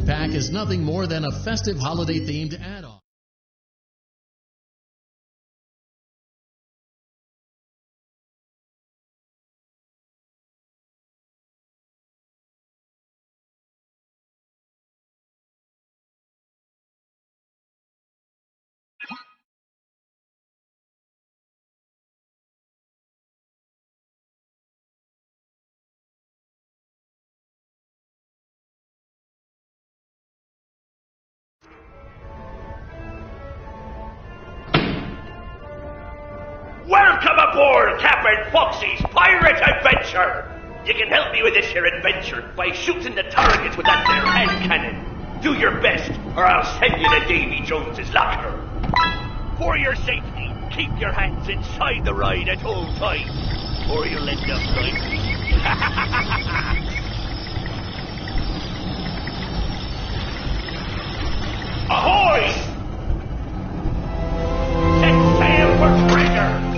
Pack is nothing more than a festive holiday-themed add-on. Welcome aboard Captain Foxy's Pirate Adventure! You can help me with this here adventure by shooting the targets with that there hand cannon. Do your best, or I'll send you to Davy Jones's locker. For your safety, keep your hands inside the ride at all times, or you'll end up like... Ahoy! Set sail for treasure!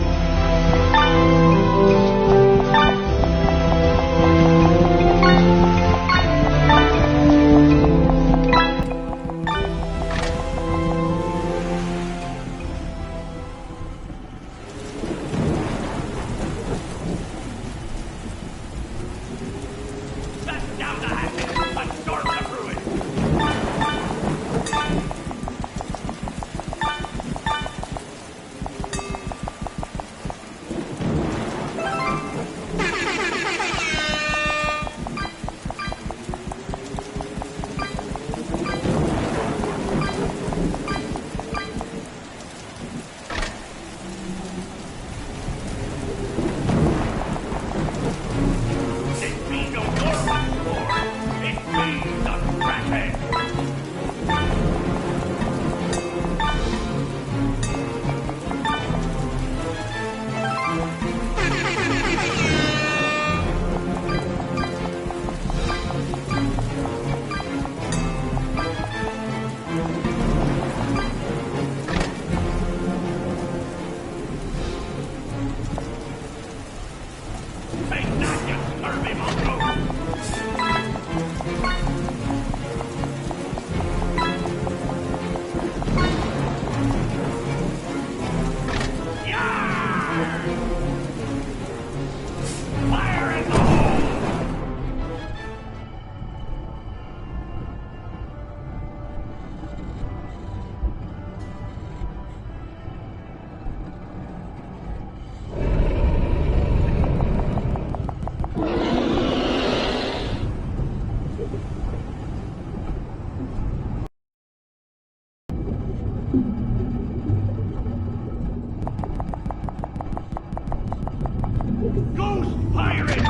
Ghost pirates!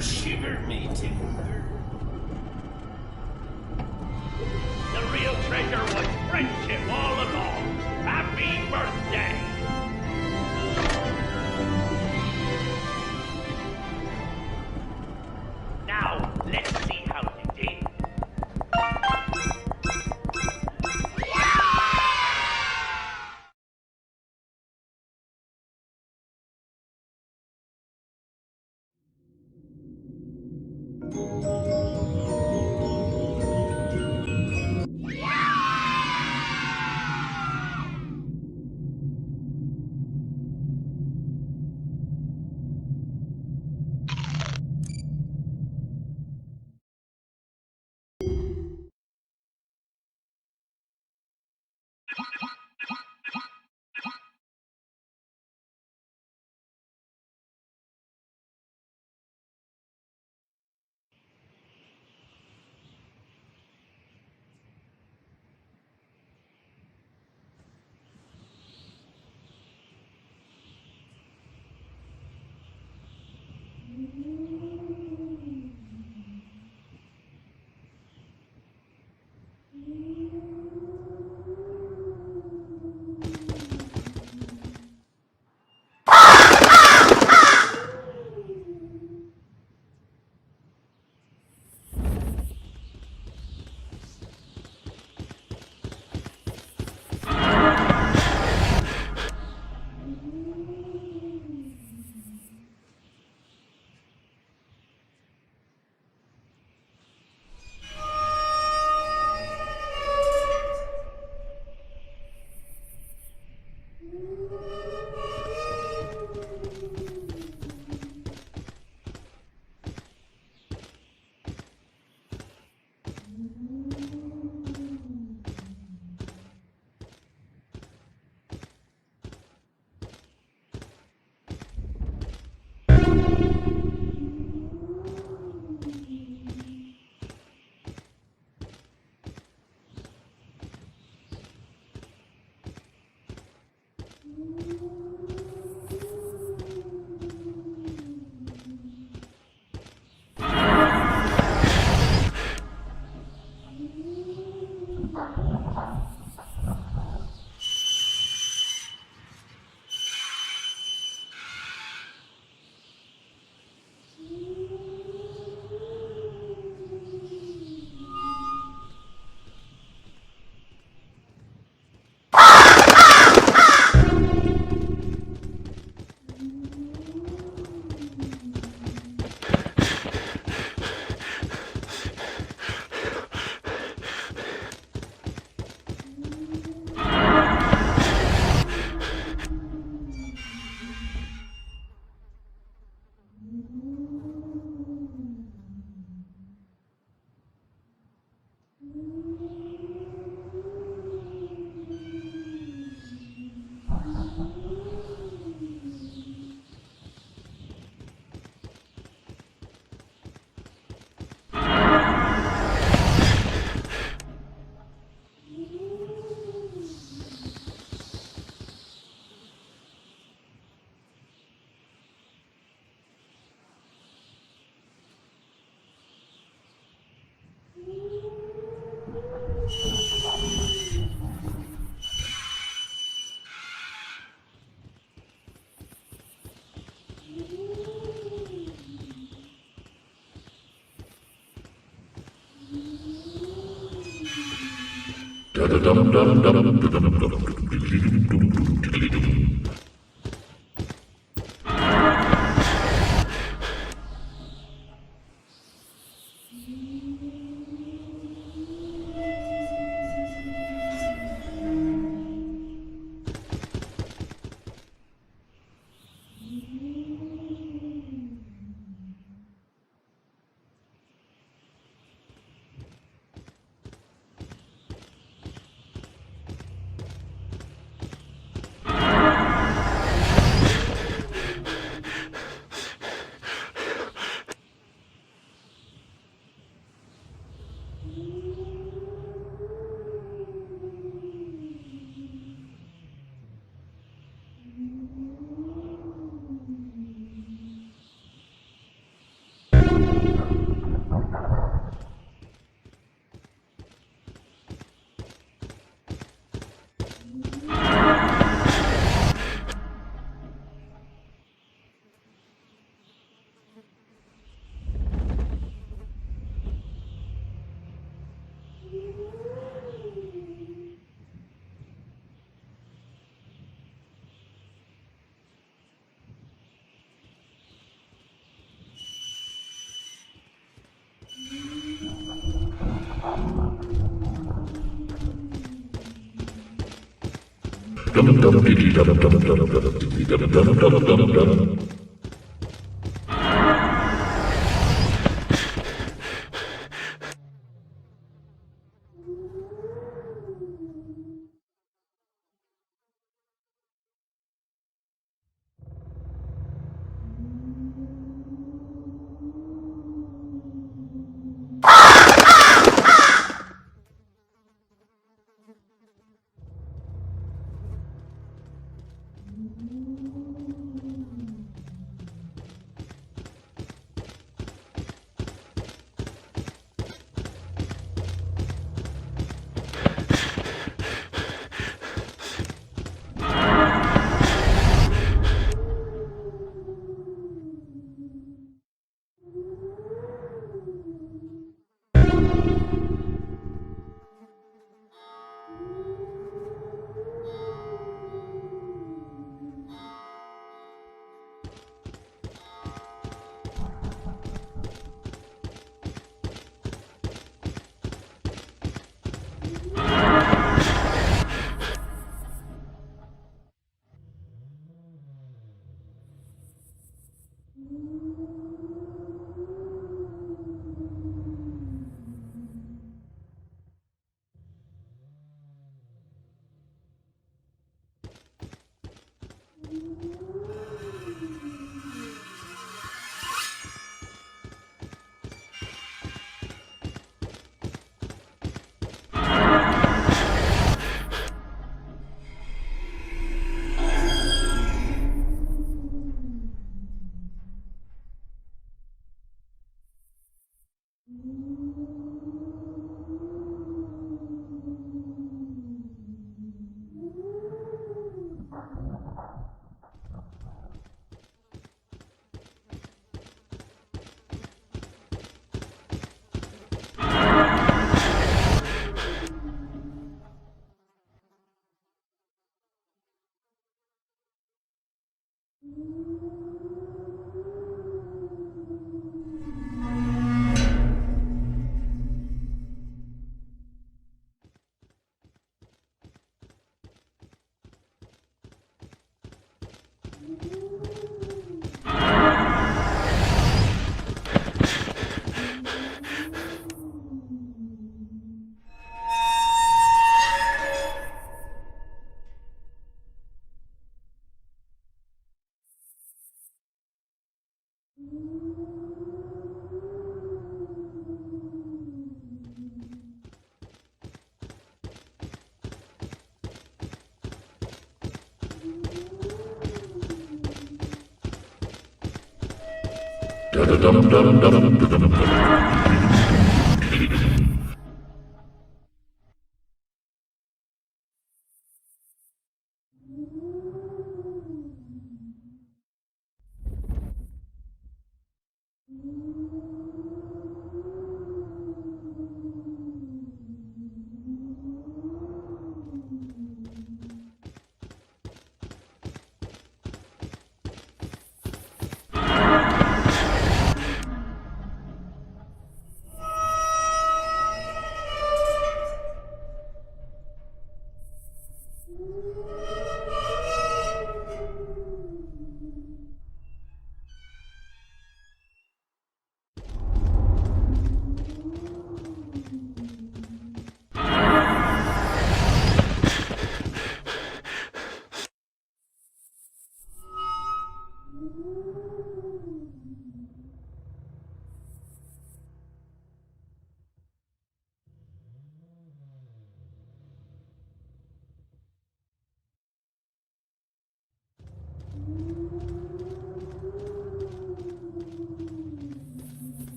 Shiver me timber. The real treasure was friendship all along. Happy birthday! Now, let's see how you did.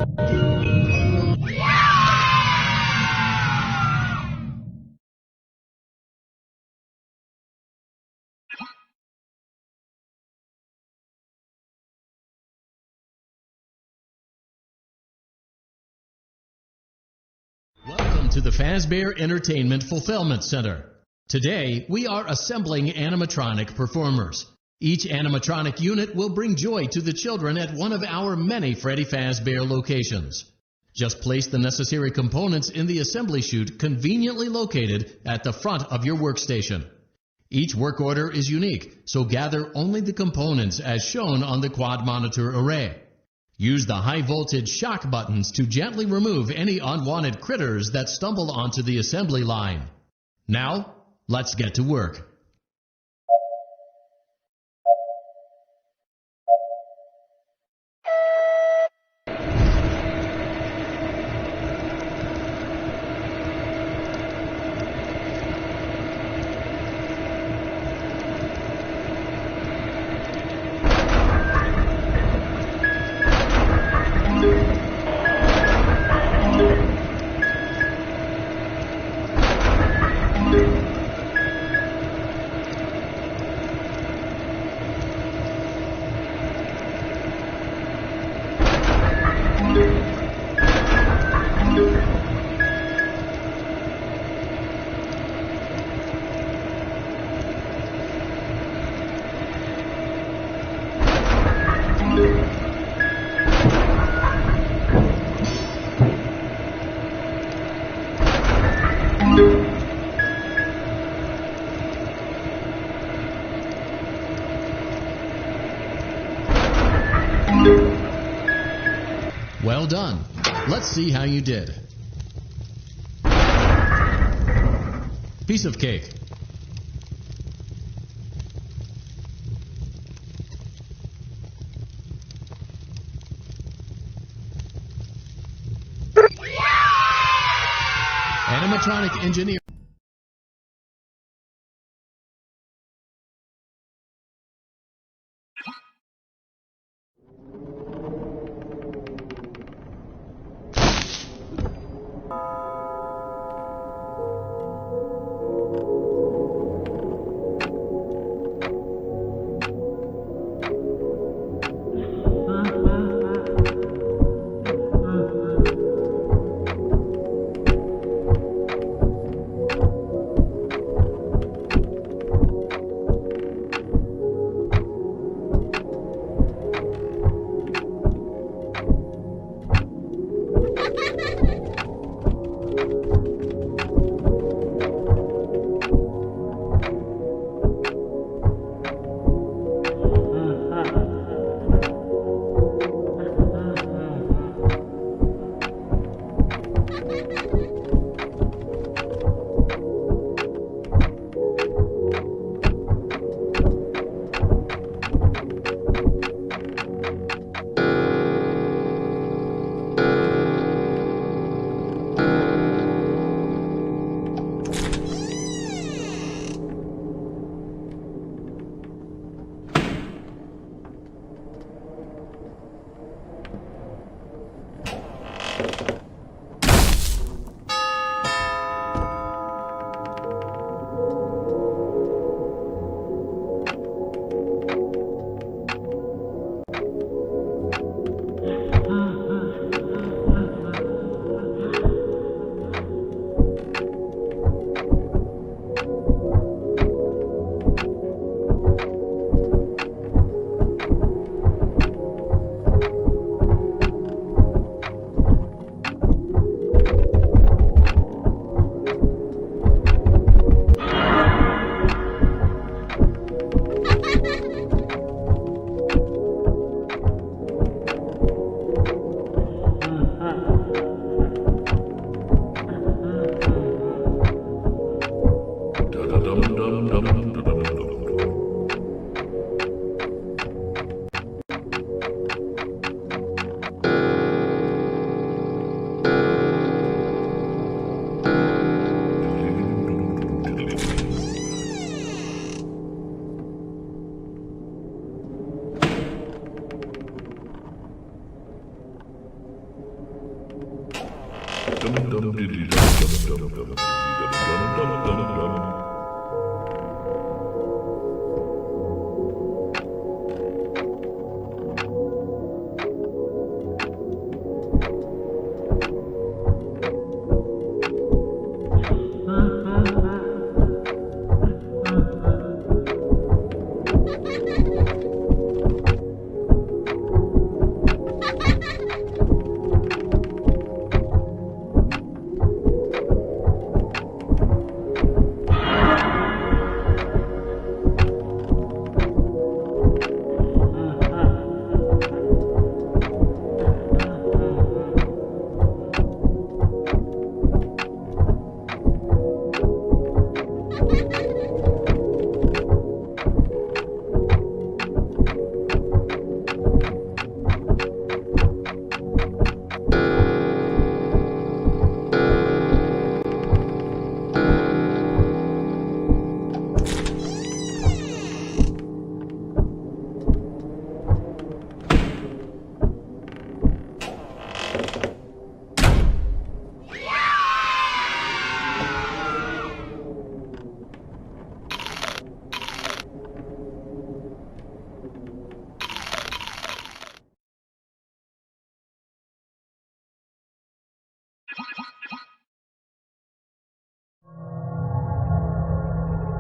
Welcome to the Fazbear Entertainment Fulfillment Center. Today, we are assembling animatronic performers. Each animatronic unit will bring joy to the children at one of our many Freddy Fazbear locations. Just place the necessary components in the assembly chute conveniently located at the front of your workstation. Each work order is unique, so gather only the components as shown on the quad monitor array. Use the high-voltage shock buttons to gently remove any unwanted critters that stumble onto the assembly line. Now, let's get to work. Well done. Let's see how you did. Piece of cake. Animatronic engineer.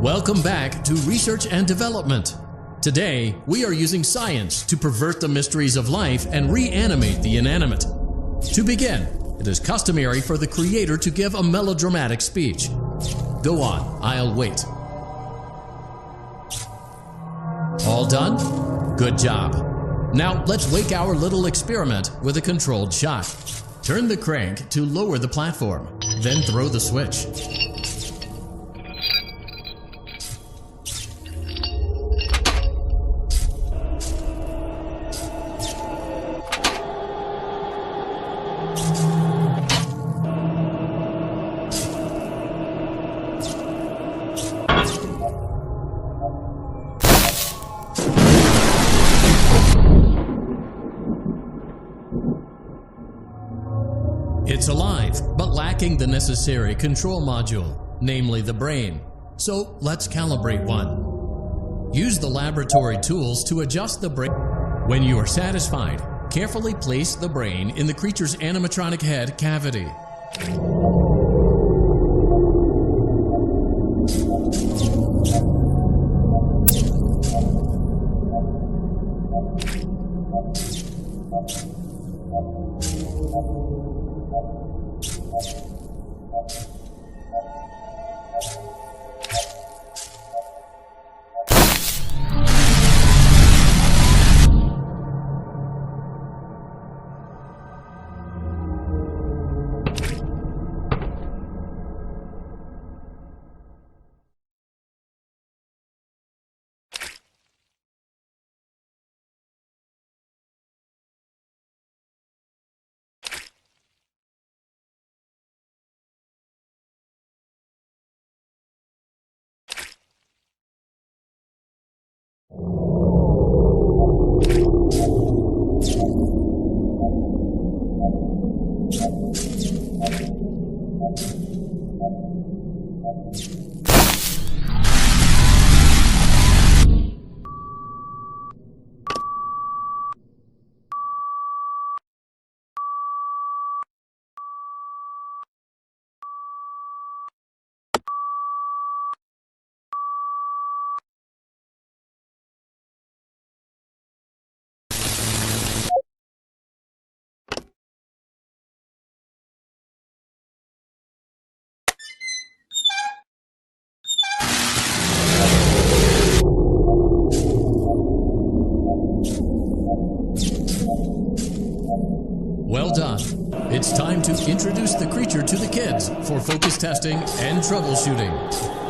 Welcome back to Research and Development. Today, we are using science to pervert the mysteries of life and reanimate the inanimate. To begin, it is customary for the creator to give a melodramatic speech. Go on, I'll wait. All done? Good job. Now let's wake our little experiment with a controlled shot. Turn the crank to lower the platform, then throw the switch. It's alive, but lacking the necessary control module, namely the brain. So let's calibrate one. Use the laboratory tools to adjust the brain. When you are satisfied, carefully place the brain in the creature's animatronic head cavity. Well done. It's time to introduce the creature to the kids for focus testing and troubleshooting.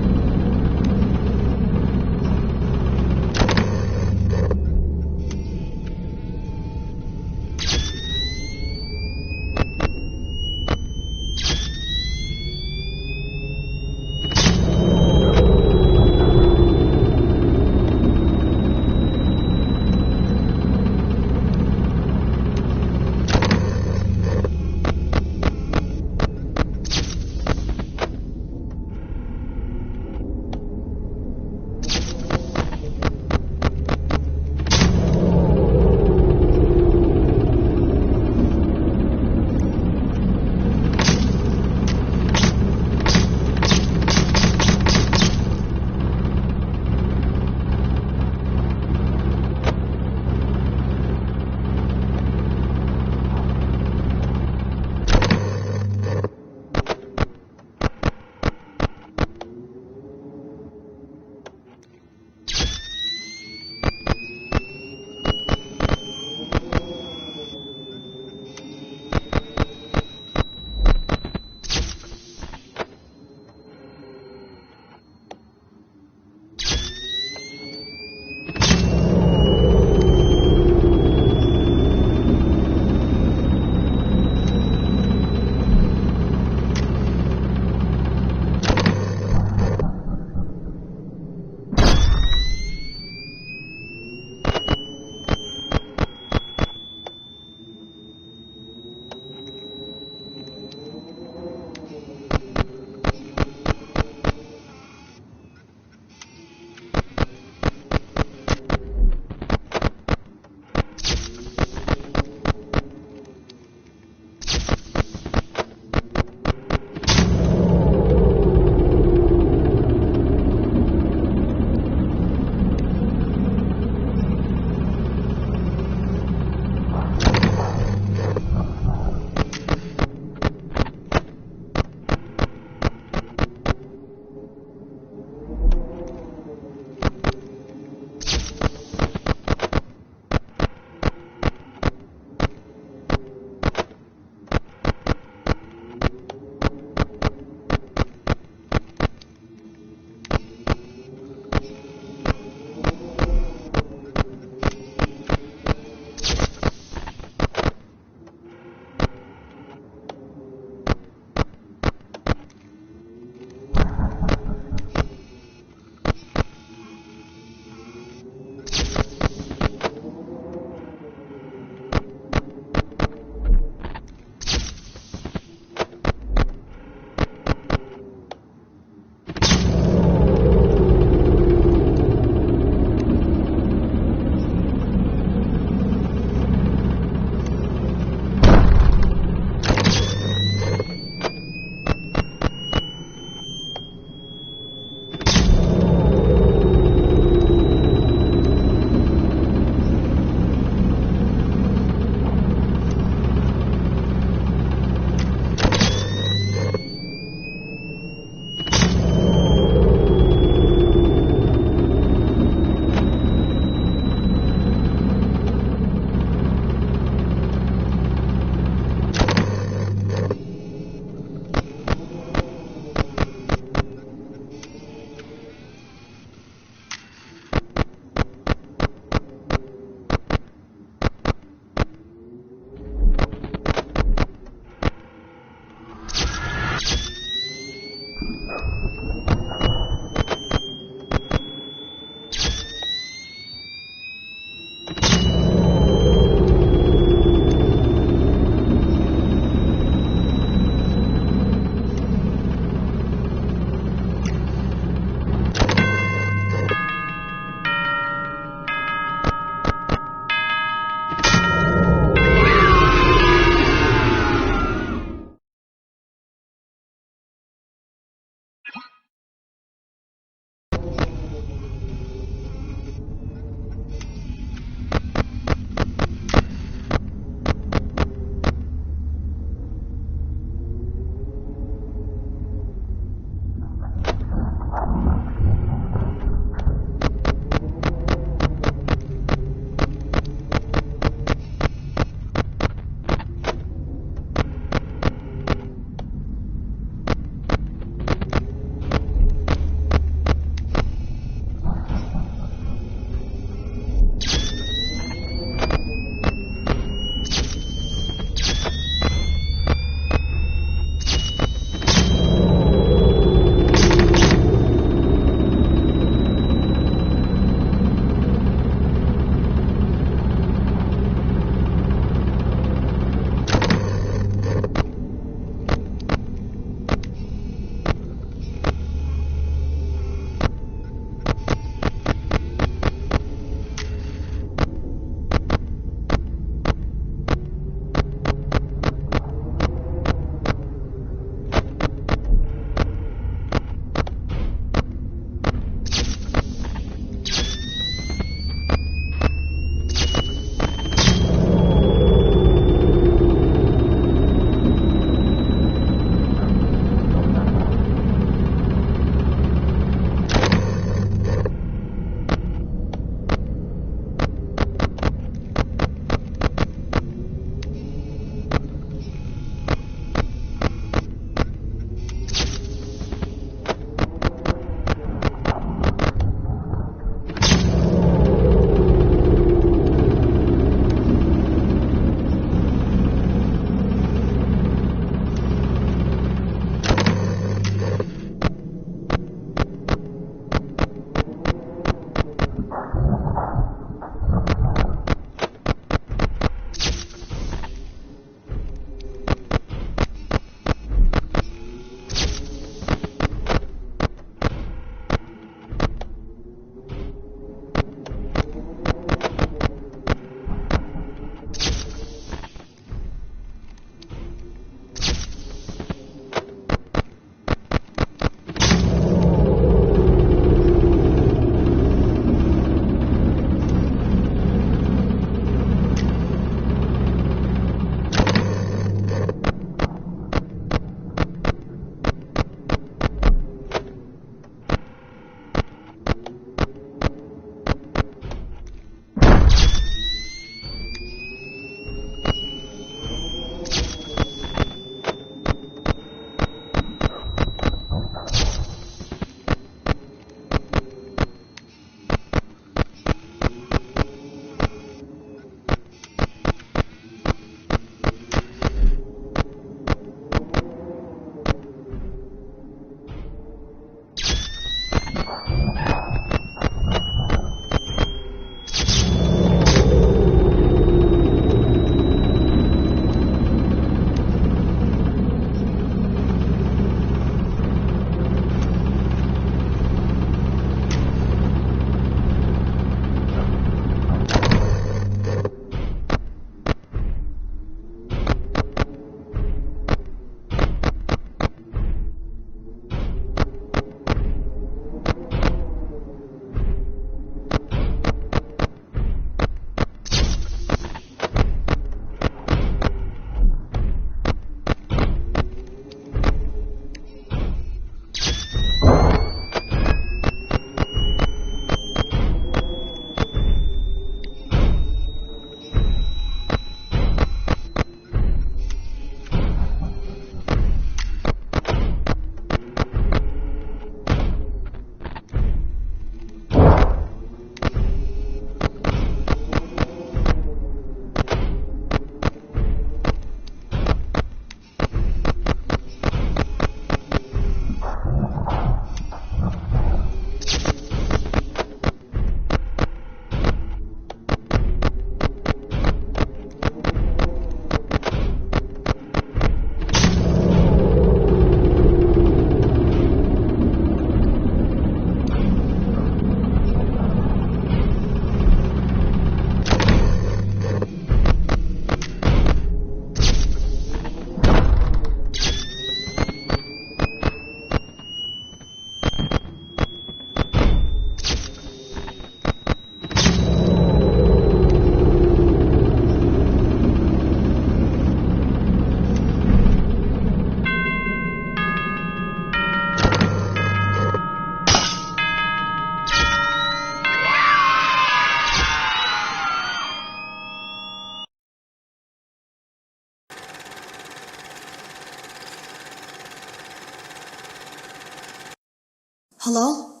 Hello?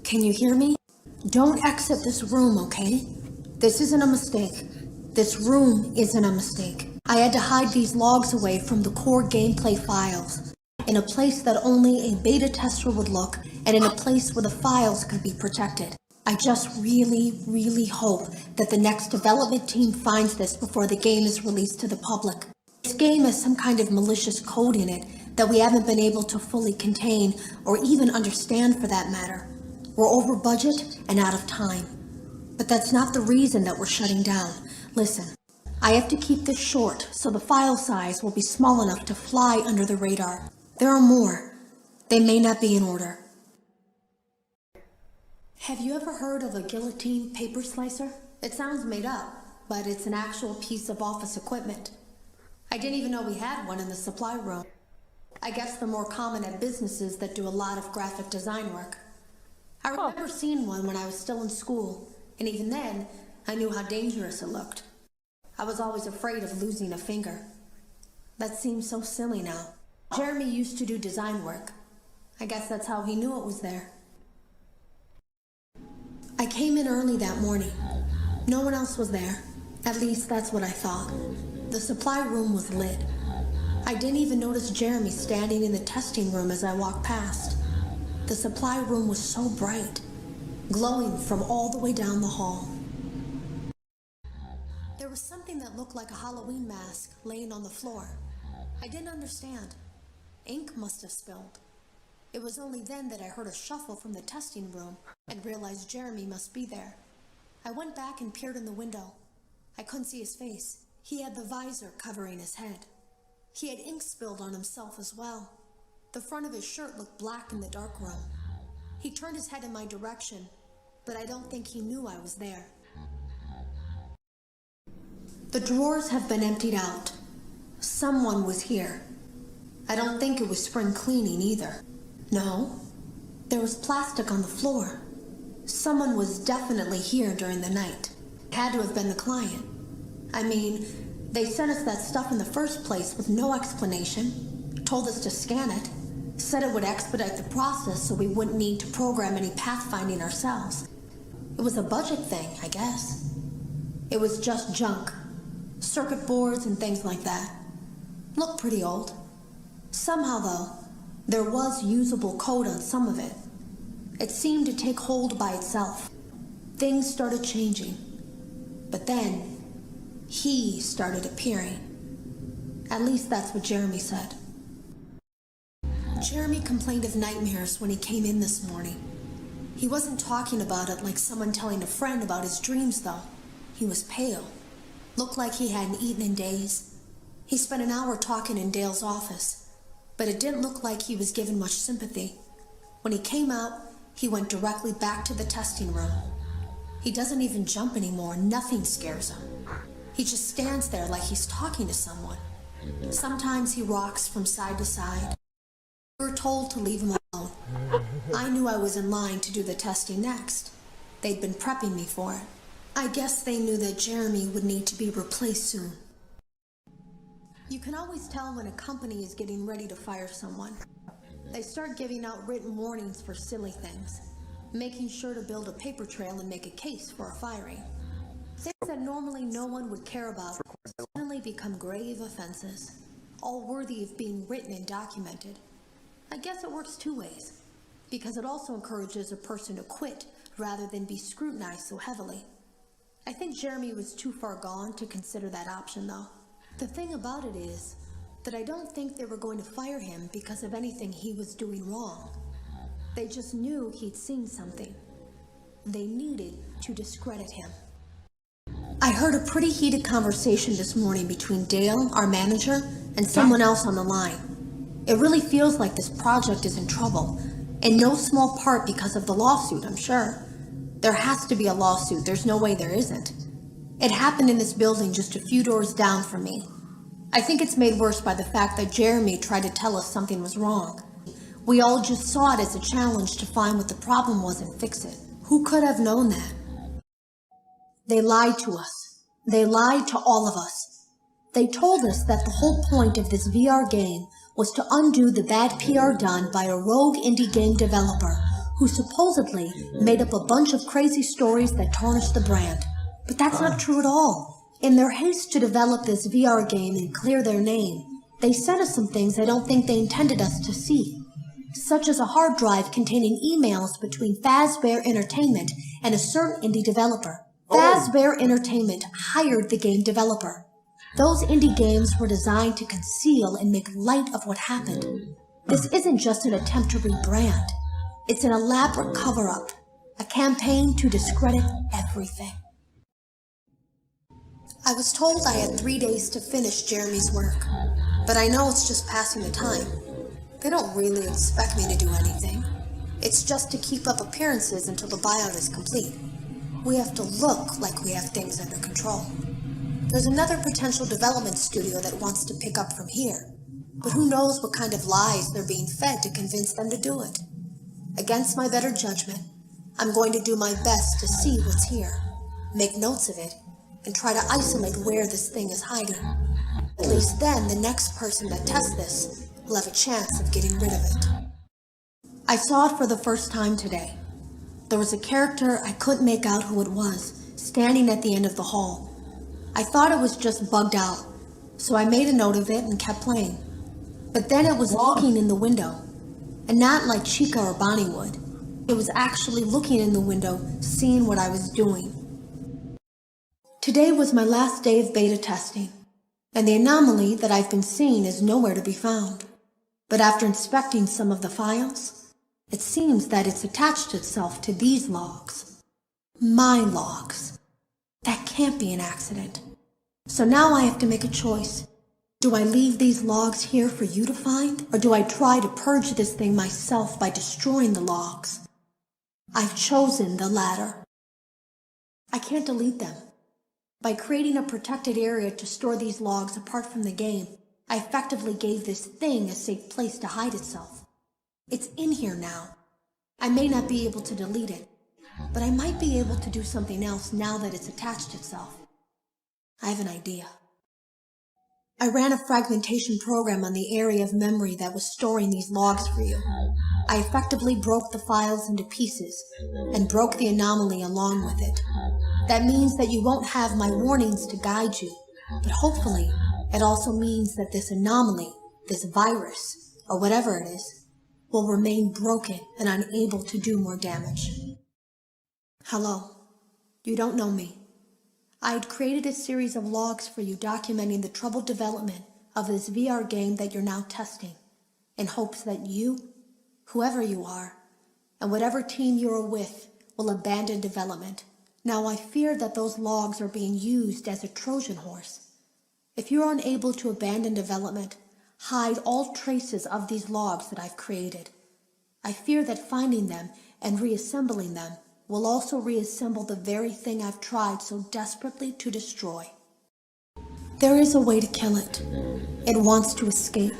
Can you hear me? Don't exit this room, okay? This isn't a mistake. This room isn't a mistake. I had to hide these logs away from the core gameplay files, in a place that only a beta tester would look, and in a place where the files could be protected. I just really hope that the next development team finds this before the game is released to the public. This game has some kind of malicious code in it that we haven't been able to fully contain, or even understand for that matter. We're over budget and out of time. But that's not the reason that we're shutting down. Listen, I have to keep this short so the file size will be small enough to fly under the radar. There are more. They may not be in order. Have you ever heard of a guillotine paper slicer? It sounds made up, but it's an actual piece of office equipment. I didn't even know we had one in the supply room. I guess they're more common at businesses that do a lot of graphic design work. I remember seeing one when I was still in school, and even then, I knew how dangerous it looked. I was always afraid of losing a finger. That seems so silly now. Jeremy used to do design work. I guess that's how he knew it was there. I came in early that morning. No one else was there. At least that's what I thought. The supply room was lit. I didn't even notice Jeremy standing in the testing room as I walked past. The supply room was so bright, glowing from all the way down the hall. There was something that looked like a Halloween mask laying on the floor. I didn't understand. Ink must have spilled. It was only then that I heard a shuffle from the testing room and realized Jeremy must be there. I went back and peered in the window. I couldn't see his face. He had the visor covering his head. He had ink spilled on himself as well. The front of his shirt looked black in the dark room. He turned his head in my direction, but I don't think he knew I was there. The drawers have been emptied out. Someone was here. I don't think it was spring cleaning either. No, there was plastic on the floor. Someone was definitely here during the night. It had to have been the client. I mean, they sent us that stuff in the first place with no explanation, told us to scan it, said it would expedite the process so we wouldn't need to program any pathfinding ourselves. It was a budget thing, I guess. It was just junk. Circuit boards and things like that. Looked pretty old. Somehow, though, there was usable code on some of it. It seemed to take hold by itself. Things started changing. But then, he started appearing. At least that's what Jeremy said. Jeremy complained of nightmares when he came in this morning. He wasn't talking about it like someone telling a friend about his dreams, though. He was pale. Looked like he hadn't eaten in days. He spent an hour talking in Dale's office, but it didn't look like he was given much sympathy. When he came out, he went directly back to the testing room. He doesn't even jump anymore. Nothing scares him. He just stands there like he's talking to someone. Sometimes he rocks from side to side. We were told to leave him alone. I knew I was in line to do the testing next. They'd been prepping me for it. I guess they knew that Jeremy would need to be replaced soon. You can always tell when a company is getting ready to fire someone. They start giving out written warnings for silly things, making sure to build a paper trail and make a case for a firing. Things that normally no one would care about suddenly become grave offenses, all worthy of being written and documented. I guess it works two ways, because it also encourages a person to quit rather than be scrutinized so heavily. I think Jeremy was too far gone to consider that option, though. The thing about it is that I don't think they were going to fire him because of anything he was doing wrong. They just knew he'd seen something. They needed to discredit him. I heard a pretty heated conversation this morning between Dale, our manager, and someone else on the line. It really feels like this project is in trouble, in no small part because of the lawsuit, I'm sure. There has to be a lawsuit. There's no way there isn't. It happened in this building just a few doors down from me. I think it's made worse by the fact that Jeremy tried to tell us something was wrong. We all just saw it as a challenge to find what the problem was and fix it. Who could have known that? They lied to us. They lied to all of us. They told us that the whole point of this VR game was to undo the bad PR done by a rogue indie game developer who supposedly made up a bunch of crazy stories that tarnished the brand. But that's not true at all. In their haste to develop this VR game and clear their name, they sent us some things I don't think they intended us to see, such as a hard drive containing emails between Fazbear Entertainment and a certain indie developer. Fazbear Entertainment hired the game developer. Those indie games were designed to conceal and make light of what happened. This isn't just an attempt to rebrand. It's an elaborate cover-up, a campaign to discredit everything. I was told I had 3 days to finish Jeremy's work, but I know it's just passing the time. They don't really expect me to do anything. It's just to keep up appearances until the buyout is complete. We have to look like we have things under control. There's another potential development studio that wants to pick up from here, but who knows what kind of lies they're being fed to convince them to do it. Against my better judgment, I'm going to do my best to see what's here, make notes of it, and try to isolate where this thing is hiding. At least then the next person that tests this will have a chance of getting rid of it. I saw it for the first time today. There was a character I couldn't make out who it was, standing at the end of the hall. I thought it was just bugged out, so I made a note of it and kept playing. But then it was looking in the window, and not like Chica or Bonnie would. It was actually looking in the window, seeing what I was doing. Today was my last day of beta testing, and the anomaly that I've been seeing is nowhere to be found. But after inspecting some of the files, it seems that it's attached itself to these logs. My logs. That can't be an accident. So now I have to make a choice. Do I leave these logs here for you to find, or do I try to purge this thing myself by destroying the logs? I've chosen the latter. I can't delete them. By creating a protected area to store these logs apart from the game, I effectively gave this thing a safe place to hide itself. It's in here now. I may not be able to delete it, but I might be able to do something else now that it's attached itself. I have an idea. I ran a fragmentation program on the area of memory that was storing these logs for you. I effectively broke the files into pieces and broke the anomaly along with it. That means that you won't have my warnings to guide you, but hopefully it also means that this anomaly, this virus, or whatever it is, will remain broken and unable to do more damage. Hello. You don't know me. I had created a series of logs for you documenting the troubled development of this VR game that you're now testing, in hopes that you, whoever you are, and whatever team you're with, will abandon development. Now I fear that those logs are being used as a Trojan horse. If you are unable to abandon development, hide all traces of these logs that I've created. I fear that finding them and reassembling them will also reassemble the very thing I've tried so desperately to destroy. There is a way to kill it. It wants to escape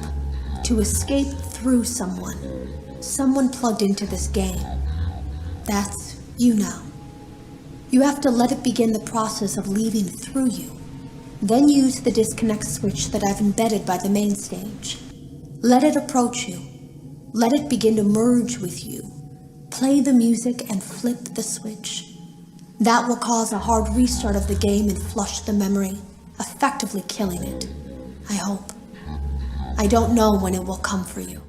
through someone plugged into this game. That's you now. You have to let it begin the process of leaving through you. Then use the disconnect switch that I've embedded by the main stage. Let it approach you. Let it begin to merge with you. Play the music and flip the switch. That will cause a hard restart of the game and flush the memory, effectively killing it. I hope. I don't know when it will come for you.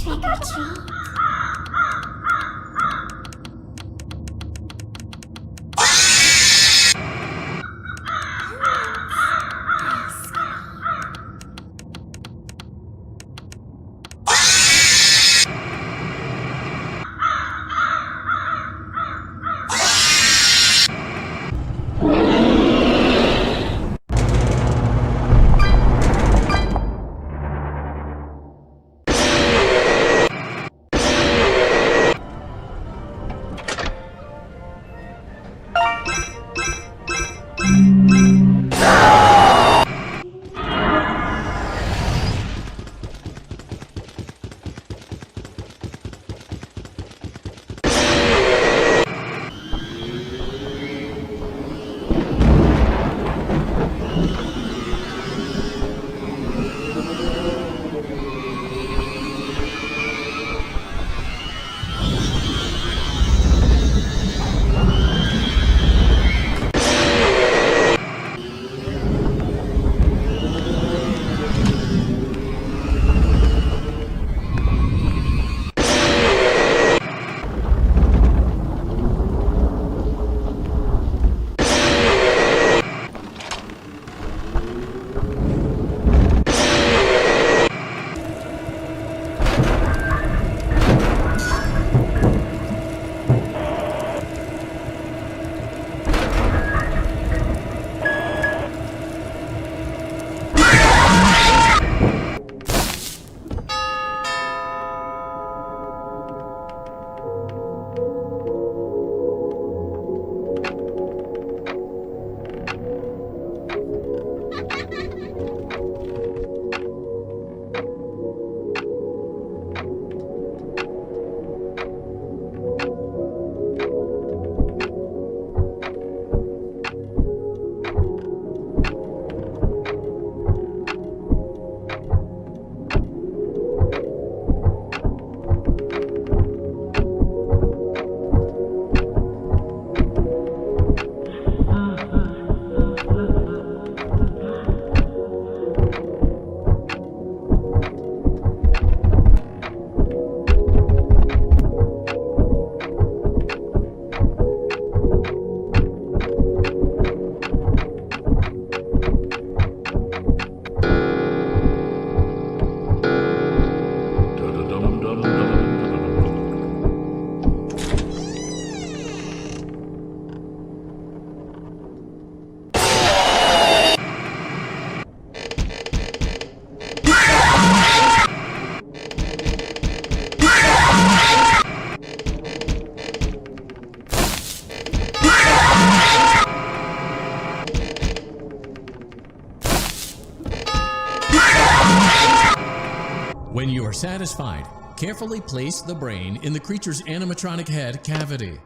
Trick or treat. When you are satisfied, carefully place the brain in the creature's animatronic head cavity.